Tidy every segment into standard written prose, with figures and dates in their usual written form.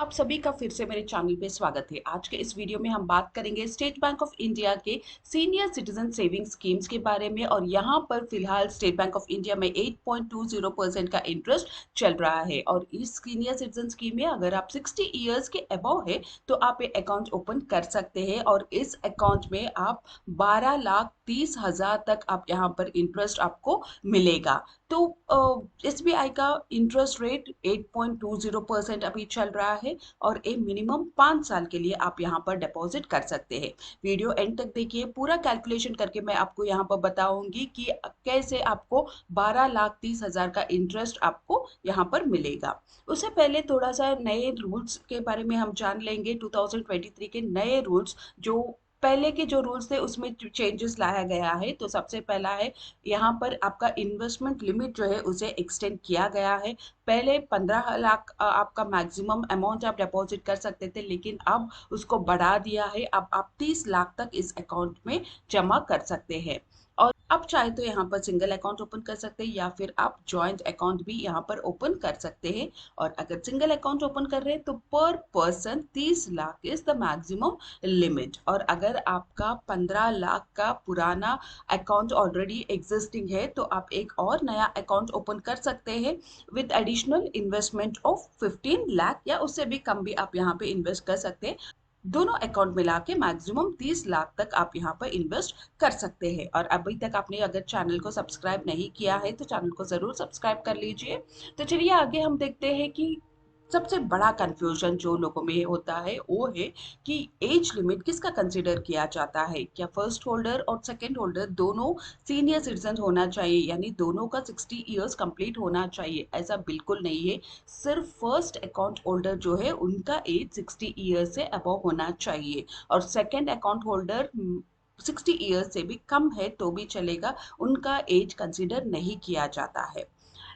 आप सभी का फिर से मेरे चैनल पे स्वागत है। आज के इस वीडियो में हम बात करेंगे स्टेट बैंक ऑफ इंडिया के सीनियर सिटीजन सेविंग स्कीम्स के बारे में और यहाँ पर फिलहाल स्टेट बैंक ऑफ इंडिया में 8.20% का इंटरेस्ट चल रहा है। और इस सीनियर सिटीजन स्कीम में अगर आप 60 इयर्स के अबव है तो आप ये अकाउंट ओपन कर सकते हैं और इस अकाउंट में आप 12,30,000 तक आप यहाँ पर इंटरेस्ट आपको मिलेगा। तो एसबीआई का इंटरेस्ट रेट 8.20% अभी चल रहा है और एक मिनिमम 5 साल के लिए आप यहाँ पर डिपॉजिट कर सकते हैं। वीडियो एंड तक देखिए, पूरा कैलकुलेशन करके मैं आपको यहाँ पर बताऊंगी कि कैसे आपको 12,30,000 का इंटरेस्ट आपको यहाँ पर मिलेगा। उससे पहले थोड़ा सा नए रूल्स के बारे में हम जान लेंगे। 2023 के नए रूल्स, जो पहले के जो रूल्स थे उसमें चेंजेस लाया गया है। तो सबसे पहला है, यहाँ पर आपका इन्वेस्टमेंट लिमिट जो है उसे एक्सटेंड किया गया है। पहले 15 लाख आपका मैक्सिमम अमाउंट आप डिपॉजिट कर सकते थे, लेकिन अब उसको बढ़ा दिया है। अब आप 30 लाख तक इस अकाउंट में जमा कर सकते हैं। और आप चाहे तो यहाँ पर सिंगल अकाउंट ओपन कर सकते हैं या फिर आप जॉइंट अकाउंट भी यहाँ पर ओपन कर सकते हैं। और अगर सिंगल अकाउंट ओपन कर रहे हैं तो पर person 30 lakh is the maximum limit. और अगर आपका 15 लाख का पुराना अकाउंट ऑलरेडी एग्जिस्टिंग है तो आप एक और नया अकाउंट ओपन कर सकते हैं with additional investment of 15 lakh, या उससे भी कम भी आप यहाँ पे इन्वेस्ट कर सकते हैं। दोनों अकाउंट मिला के मैक्सिमम 30 लाख तक आप यहाँ पर इन्वेस्ट कर सकते हैं। और अभी तक आपने अगर चैनल को सब्सक्राइब नहीं किया है तो चैनल को जरूर सब्सक्राइब कर लीजिए। तो चलिए आगे हम देखते हैं कि सबसे बड़ा कंफ्यूजन जो लोगों में होता है वो है कि एज लिमिट किसका कंसिडर किया जाता है। क्या फर्स्ट होल्डर और सेकंड होल्डर दोनों सीनियर सिटीजन होना चाहिए, यानी दोनों का 60 इयर्स कंप्लीट होना चाहिए? ऐसा बिल्कुल नहीं है। सिर्फ फर्स्ट अकाउंट होल्डर जो है उनका एज 60 ईयर्स से अबव होना चाहिए और सेकंड अकाउंट होल्डर 60 ईयर्स से भी कम है तो भी चलेगा, उनका एज कंसिडर नहीं किया जाता है।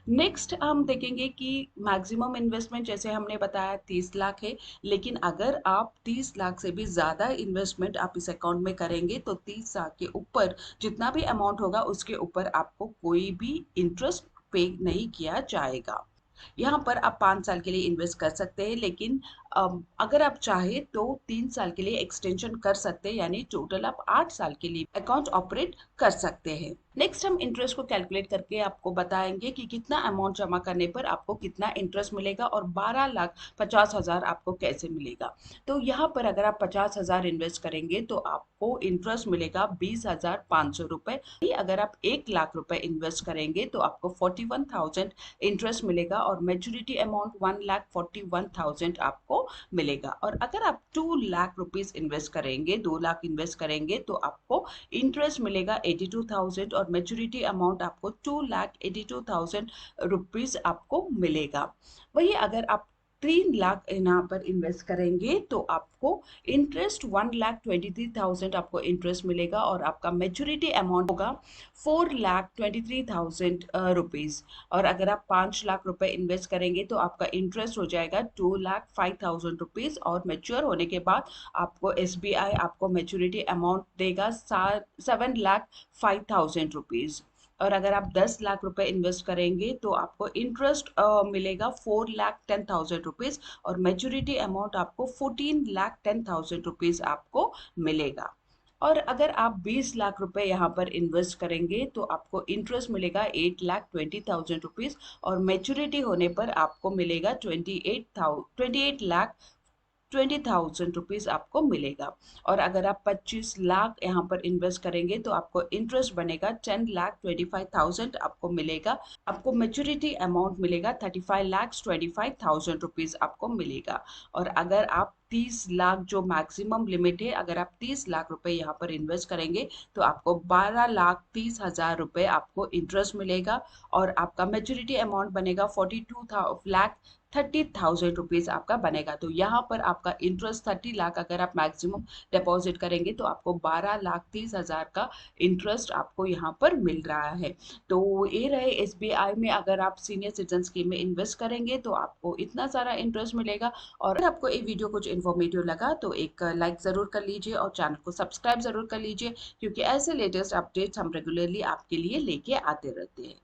नेक्स्ट हम देखेंगे कि मैक्सिमम इन्वेस्टमेंट जैसे हमने बताया 30 लाख है, लेकिन अगर आप 30 लाख से भी ज़्यादा इन्वेस्टमेंट आप इस अकाउंट में करेंगे तो 30 लाख के ऊपर जितना भी अमाउंट होगा उसके ऊपर आपको कोई भी इंटरेस्ट पे नहीं किया जाएगा। यहाँ पर आप 5 साल के लिए इन्वेस्ट कर सकते हैं, लेकिन अगर आप चाहे तो 3 साल के लिए एक्सटेंशन कर सकते हैं, यानी टोटल आप 8 साल के लिए अकाउंट ऑपरेट कर सकते हैं। नेक्स्ट हम इंटरेस्ट को कैलकुलेट करके आपको बताएंगे कि कितना अमाउंट जमा करने पर आपको कितना इंटरेस्ट मिलेगा और 12,50,000 आपको कैसे मिलेगा। तो यहाँ पर अगर आप 50,000 इन्वेस्ट करेंगे तो आपको इंटरेस्ट मिलेगा 20,500 रुपए। अगर आप 1 लाख रुपए इन्वेस्ट करेंगे तो आपको 41,000 इंटरेस्ट मिलेगा और मेच्योरिटी अमाउंट 1,41,000 आपको मिलेगा। और अगर आप 2 लाख रुपीज इन्वेस्ट करेंगे, 2 लाख इन्वेस्ट करेंगे तो आपको इंटरेस्ट मिलेगा 82,000 और मेच्योरिटी अमाउंट आपको 2,82,000 रुपीज आपको मिलेगा। वही अगर आप 3 लाख यहाँ पर इन्वेस्ट करेंगे तो आपको इंटरेस्ट 1,23,000 आपको इंटरेस्ट मिलेगा और आपका मेच्योरिटी अमाउंट होगा 4,23,000 रुपीज। और अगर आप 5 लाख रुपए इन्वेस्ट करेंगे तो आपका इंटरेस्ट हो जाएगा 2,05,000 रुपीज और मेच्योर होने के बाद आपको एसबीआई आपको मेच्योरिटी अमाउंट देगा 7,05,000 रुपीज। और अगर आप 10 लाख रुपए इन्वेस्ट करेंगे तो आपको इंटरेस्ट मिलेगा 4,10,000 रुपीज और मेच्योरिटी अमाउंट आपको 14,10,000 रुपीज आपको मिलेगा। और अगर आप 20 लाख रुपए यहाँ पर इन्वेस्ट करेंगे तो आपको इंटरेस्ट मिलेगा 8,20,000 रुपीज और मेच्योरिटी होने पर आपको मिलेगा 28,20,000 रुपीज आपको मिलेगा। और अगर आप 25 लाख यहाँ पर इन्वेस्ट करेंगे तो आपको इंटरेस्ट बनेगा 10,25,000 आपको मिलेगा। आपको मेच्योरिटी अमाउंट मिलेगा 35,25,000 रुपीज आपको मिलेगा। और अगर आप 30 लाख जो मैक्सिमम लिमिट है, अगर आप 30 लाख रुपए यहाँ पर इन्वेस्ट करेंगे तो आपको 12,30,000 रुपए आपको इंटरेस्ट मिलेगा और आपका मेच्योरिटी अमाउंट बनेगा 42,30,000 रुपीज आपका बनेगा। तो यहाँ पर आपका इंटरेस्ट 30 लाख अगर आप मैक्सिमम डिपॉजिट करेंगे तो आपको 12,30,000 का इंटरेस्ट आपको यहाँ पर मिल रहा है। तो ये रहे एसबीआई में अगर आप सीनियर सिटीजन स्कीम में इन्वेस्ट करेंगे तो आपको इतना सारा इंटरेस्ट मिलेगा। और अगर आपको ये वीडियो कुछ इन्फॉर्मेटिव लगा तो एक लाइक ज़रूर कर लीजिए और चैनल को सब्सक्राइब ज़रूर कर लीजिए, क्योंकि ऐसे लेटेस्ट अपडेट्स हम रेगुलरली आपके लिए लेके आते रहते हैं।